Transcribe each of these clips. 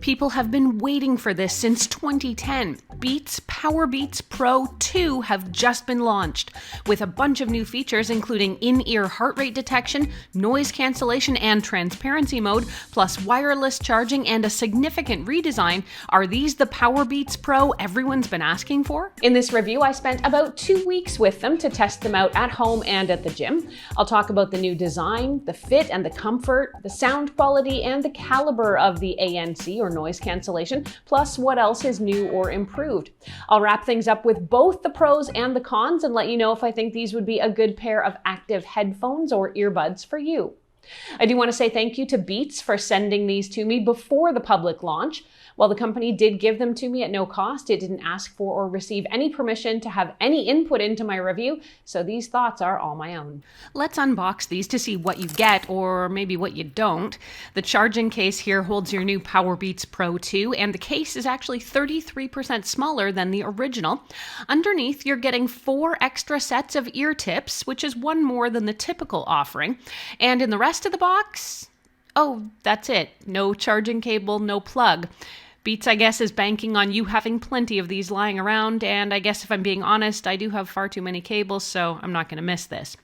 People have been waiting for this since 2010. Beats PowerBeats Pro 2 have just been launched, with a bunch of new features including in-ear heart rate detection, noise cancellation and transparency mode, plus wireless charging and a significant redesign. Are these the PowerBeats Pro everyone's been asking for? In this review, I spent about 2 weeks with them to test them out at home and at the gym. I'll talk about the new design, the fit and the comfort, the sound quality, and the caliber of the ANC or noise cancellation, plus what else is new or improved. I'll wrap things up with both the pros and the cons and let you know if I think these would be a good pair of active headphones or earbuds for you. I do want to say thank you to Beats for sending these to me before the public launch. While the company did give them to me at no cost, it didn't ask for or receive any permission to have any input into my review, so these thoughts are all my own. Let's unbox these to see what you get, or maybe what you don't. The charging case here holds your new PowerBeats Pro 2, and the case is actually 33% smaller than the original. Underneath, you're getting 4 extra sets of ear tips, which is 1 more than the typical offering. And in the rest of the box, oh, that's it. No charging cable, no plug. Beats, I guess, is banking on you having plenty of these lying around, and I guess if I'm being honest, I do have far too many cables, so I'm not going to miss this.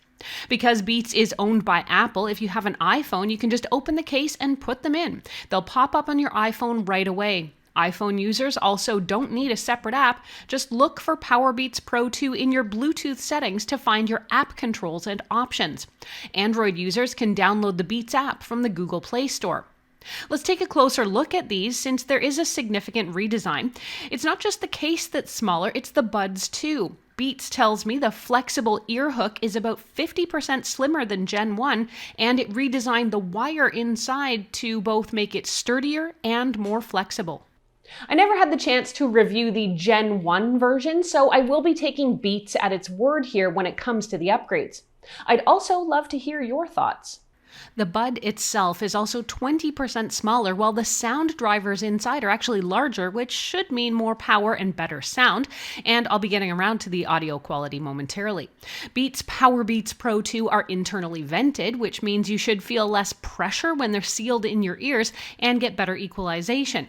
Because Beats is owned by Apple, if you have an iPhone, you can just open the case and put them in. They'll pop up on your iPhone right away. iPhone users also don't need a separate app. Just look for PowerBeats Pro 2 in your Bluetooth settings to find your app controls and options. Android users can download the Beats app from the Google Play Store. Let's take a closer look at these since there is a significant redesign. It's not just the case that's smaller, it's the buds too. Beats tells me the flexible ear hook is about 50% slimmer than Gen 1, and it redesigned the wire inside to both make it sturdier and more flexible. I never had the chance to review the Gen 1 version, so I will be taking Beats at its word here when it comes to the upgrades. I'd also love to hear your thoughts. The bud itself is also 20% smaller, while the sound drivers inside are actually larger, which should mean more power and better sound, and I'll be getting around to the audio quality momentarily. Beats PowerBeats Pro 2 are internally vented, which means you should feel less pressure when they're sealed in your ears and get better equalization.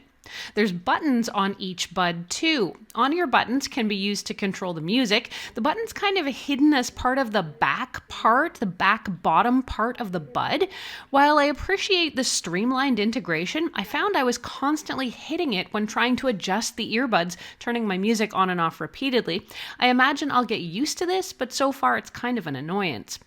There's buttons on each bud too. On-ear buttons can be used to control the music. The button's kind of hidden as part of the back bottom part of the bud. While I appreciate the streamlined integration, I found I was constantly hitting it when trying to adjust the earbuds, turning my music on and off repeatedly. I imagine I'll get used to this, but so far it's kind of an annoyance.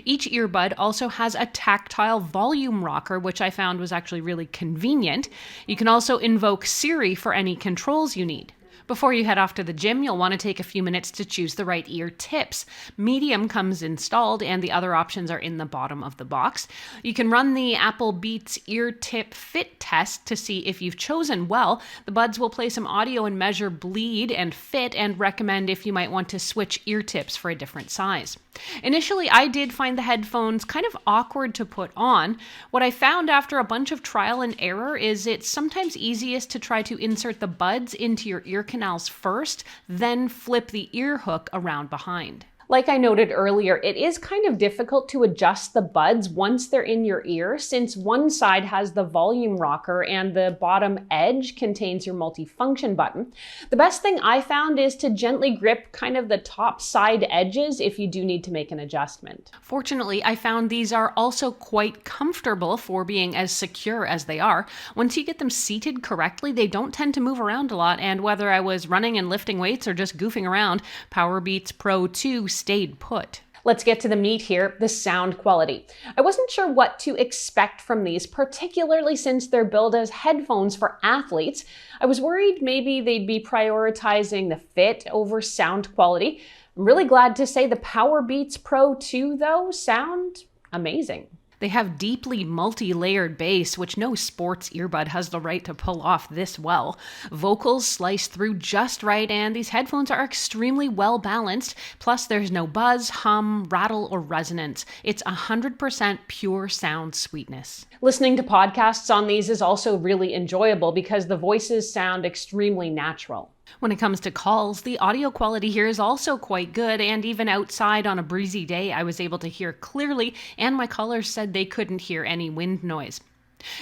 Each earbud also has a tactile volume rocker, which I found was actually really convenient. You can also invoke Siri for any controls you need. Before you head off to the gym, you'll want to take a few minutes to choose the right ear tips. Medium comes installed, and the other options are in the bottom of the box. You can run the Apple Beats ear tip fit test to see if you've chosen well. The buds will play some audio and measure bleed and fit, and recommend if you might want to switch ear tips for a different size. Initially, I did find the headphones kind of awkward to put on. What I found after a bunch of trial and error is it's sometimes easiest to try to insert the buds into your ear canals first, then flip the ear hook around behind. Like I noted earlier, it is kind of difficult to adjust the buds once they're in your ear, since one side has the volume rocker and the bottom edge contains your multifunction button. The best thing I found is to gently grip kind of the top side edges if you do need to make an adjustment. Fortunately, I found these are also quite comfortable for being as secure as they are. Once you get them seated correctly, they don't tend to move around a lot, and whether I was running and lifting weights or just goofing around, PowerBeats Pro 2 stayed put. Let's get to the meat here, the sound quality. I wasn't sure what to expect from these, particularly since they're billed as headphones for athletes. I was worried maybe they'd be prioritizing the fit over sound quality. I'm really glad to say the PowerBeats Pro 2, though, sound amazing. They have deeply multi-layered bass, which no sports earbud has the right to pull off this well. Vocals slice through just right, and these headphones are extremely well balanced. Plus, there's no buzz, hum, rattle, or resonance. It's 100% pure sound sweetness. Listening to podcasts on these is also really enjoyable because the voices sound extremely natural. When it comes to calls, the audio quality here is also quite good, and even outside on a breezy day, I was able to hear clearly, and my callers said they couldn't hear any wind noise.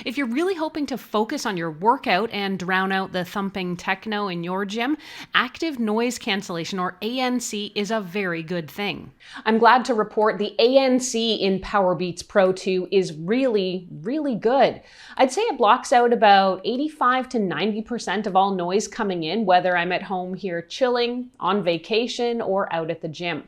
If you're really hoping to focus on your workout and drown out the thumping techno in your gym, active noise cancellation, or ANC, is a very good thing. I'm glad to report the ANC in PowerBeats Pro 2 is really, really good. I'd say it blocks out about 85 to 90% of all noise coming in, whether I'm at home here chilling, on vacation, or out at the gym.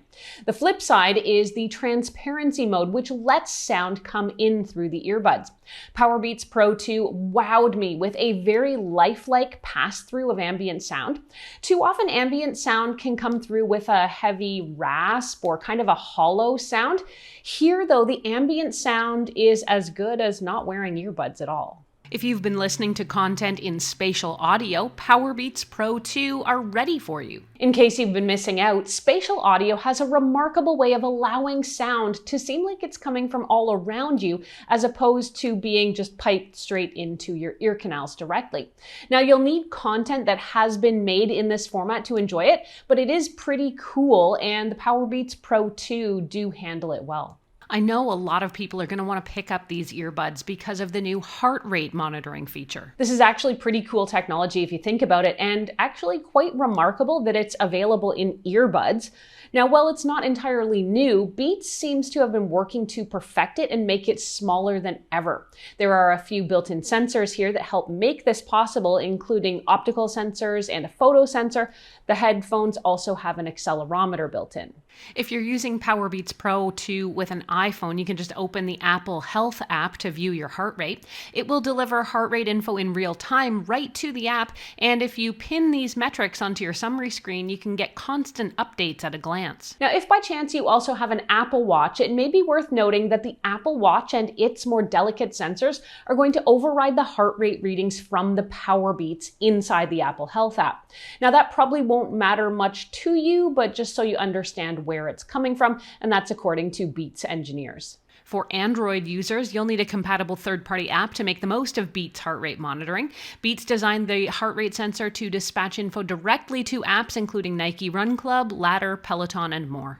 The flip side is the transparency mode, which lets sound come in through the earbuds. PowerBeats Pro 2 wowed me with a very lifelike pass-through of ambient sound. Too often ambient sound can come through with a heavy rasp or kind of a hollow sound. Here though, the ambient sound is as good as not wearing earbuds at all. If you've been listening to content in spatial audio, PowerBeats Pro 2 are ready for you. In case you've been missing out, spatial audio has a remarkable way of allowing sound to seem like it's coming from all around you, as opposed to being just piped straight into your ear canals directly. Now, you'll need content that has been made in this format to enjoy it, but it is pretty cool, and the PowerBeats Pro 2 do handle it well. I know a lot of people are going to want to pick up these earbuds because of the new heart rate monitoring feature. This is actually pretty cool technology if you think about it, and actually quite remarkable that it's available in earbuds. Now, while it's not entirely new, Beats seems to have been working to perfect it and make it smaller than ever. There are a few built-in sensors here that help make this possible, including optical sensors and a photo sensor. The headphones also have an accelerometer built in. If you're using PowerBeats Pro 2 with an iPhone, you can just open the Apple Health app to view your heart rate. It will deliver heart rate info in real time right to the app, and if you pin these metrics onto your summary screen, you can get constant updates at a glance. Now, if by chance you also have an Apple Watch, it may be worth noting that the Apple Watch and its more delicate sensors are going to override the heart rate readings from the PowerBeats inside the Apple Health app. Now, that probably won't matter much to you, but just so you understand where it's coming from, and that's according to Beats engineers. For Android users, you'll need a compatible third-party app to make the most of Beats heart rate monitoring. Beats designed the heart rate sensor to dispatch info directly to apps including Nike Run Club, Ladder, Peloton, and more.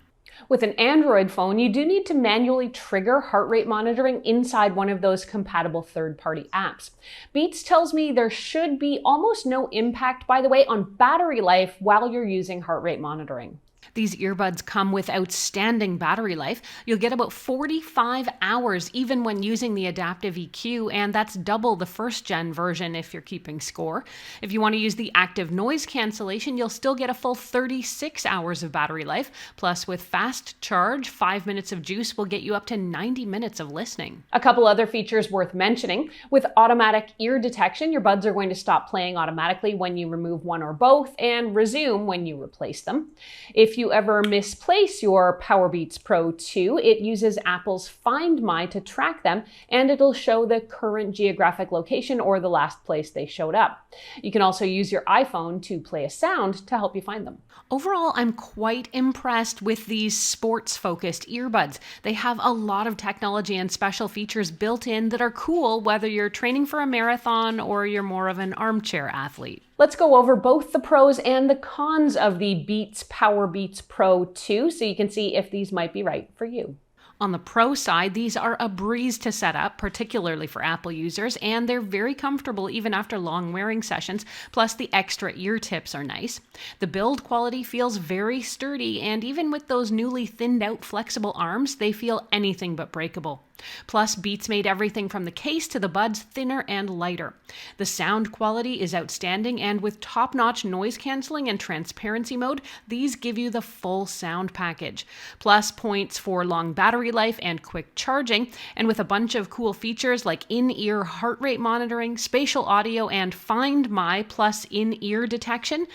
With an Android phone, you do need to manually trigger heart rate monitoring inside one of those compatible third-party apps. Beats tells me there should be almost no impact, by the way, on battery life while you're using heart rate monitoring. These earbuds come with outstanding battery life. You'll get about 45 hours even when using the adaptive EQ, and that's double the first-gen version if you're keeping score. If you want to use the active noise cancellation, you'll still get a full 36 hours of battery life. Plus, with fast charge, 5 minutes of juice will get you up to 90 minutes of listening. A couple other features worth mentioning. With automatic ear detection, your buds are going to stop playing automatically when you remove one or both and resume when you replace them. If you ever misplace your PowerBeats Pro 2, it uses Apple's Find My to track them, and it'll show the current geographic location or the last place they showed up. You can also use your iPhone to play a sound to help you find them. Overall, I'm quite impressed with these sports-focused earbuds. They have a lot of technology and special features built in that are cool whether you're training for a marathon or you're more of an armchair athlete. Let's go over both the pros and the cons of the Beats PowerBeats Pro 2 so you can see if these might be right for you. On the Pro side, these are a breeze to set up, particularly for Apple users, and they're very comfortable even after long wearing sessions, plus the extra ear tips are nice. The build quality feels very sturdy, and even with those newly thinned out flexible arms, they feel anything but breakable. Plus, Beats made everything from the case to the buds thinner and lighter. The sound quality is outstanding, and with top-notch noise cancelling and transparency mode, these give you the full sound package. Plus points for long battery life and quick charging, and with a bunch of cool features like in-ear heart rate monitoring, spatial audio, and Find My plus in-ear detection,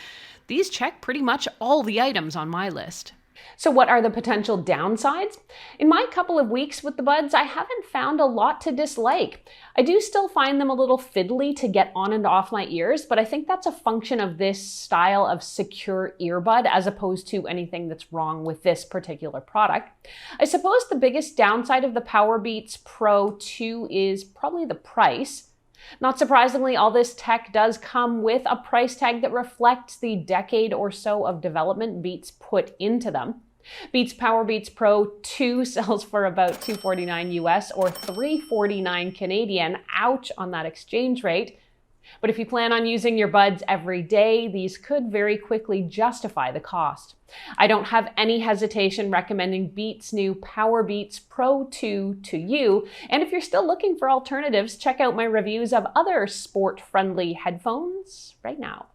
these check pretty much all the items on my list. So what are the potential downsides? In my couple of weeks with the buds, I haven't found a lot to dislike. I do still find them a little fiddly to get on and off my ears, but I think that's a function of this style of secure earbud as opposed to anything that's wrong with this particular product. I suppose the biggest downside of the PowerBeats Pro 2 is probably the price. Not surprisingly, all this tech does come with a price tag that reflects the decade or so of development Beats put into them. Beats PowerBeats Pro 2 sells for about $249 US or $349 Canadian. Ouch on that exchange rate. But if you plan on using your buds every day, these could very quickly justify the cost. I don't have any hesitation recommending Beats' new PowerBeats Pro 2 to you. And if you're still looking for alternatives, check out my reviews of other sport-friendly headphones right now.